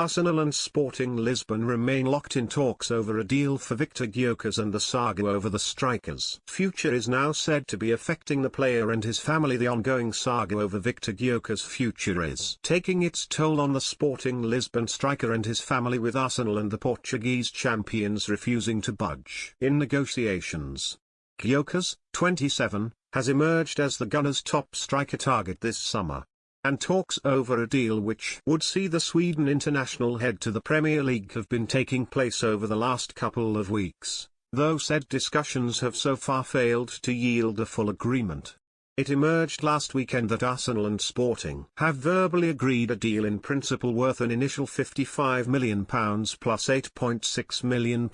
Arsenal and Sporting Lisbon remain locked in talks over a deal for Viktor Gyokeres, and the saga over the striker's future is now said to be affecting the player and his family. The ongoing saga over Viktor Gyokeres' future is taking its toll on the Sporting Lisbon striker and his family, with Arsenal and the Portuguese champions refusing to budge in negotiations. Gyokeres, 27, has emerged as the Gunners' top striker target this summer, and talks over a deal which would see the Sweden international head to the Premier League have been taking place over the last couple of weeks, though said discussions have so far failed to yield a full agreement. It emerged last weekend that Arsenal and Sporting have verbally agreed a deal in principle worth an initial £55 million plus £8.6 million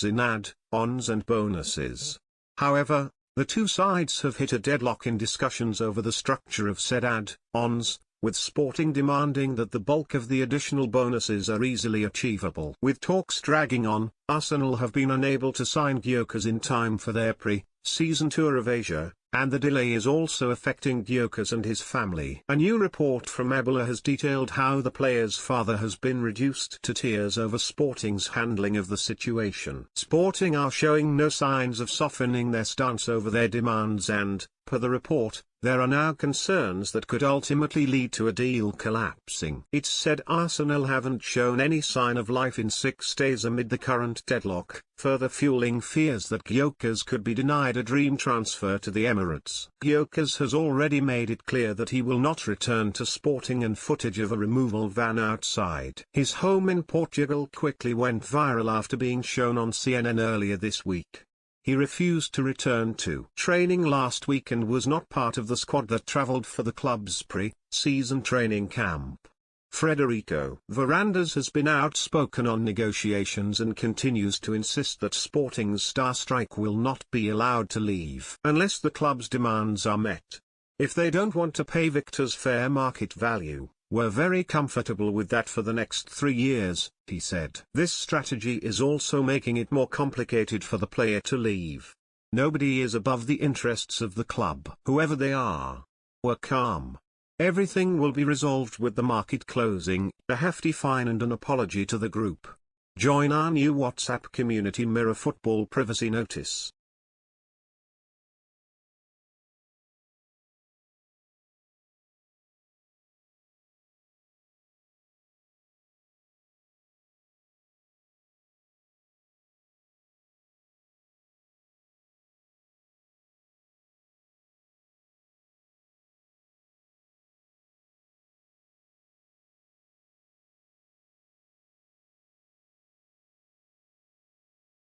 in add-ons and bonuses. However, the two sides have hit a deadlock in discussions over the structure of said add-ons, with Sporting demanding that the bulk of the additional bonuses are easily achievable. With talks dragging on, Arsenal have been unable to sign Gyokeres in time for their pre-season tour of Asia, and the delay is also affecting Gyokeres and his family. A new report from Ebola has detailed how the player's father has been reduced to tears over Sporting's handling of the situation. Sporting are showing no signs of softening their stance over their demands, and, per the report, there are now concerns that could ultimately lead to a deal collapsing. It's said Arsenal haven't shown any sign of life in 6 days amid the current deadlock, further fueling fears that Gyokeres could be denied a dream transfer to the Emirates. Gyokeres has already made it clear that he will not return to Sporting, and footage of a removal van outside his home in Portugal quickly went viral after being shown on CNN earlier this week. He refused to return to training last week and was not part of the squad that travelled for the club's pre-season training camp. Federico Varandas has been outspoken on negotiations and continues to insist that Sporting's star striker will not be allowed to leave unless the club's demands are met. If they don't want to pay Viktor's fair market value, we're very comfortable with that for the next 3 years, he said. This strategy is also making it more complicated for the player to leave. Nobody is above the interests of the club, whoever they are. We're calm. Everything will be resolved with the market closing, a hefty fine and an apology to the group. Join our new WhatsApp community Mirror Football Privacy Notice.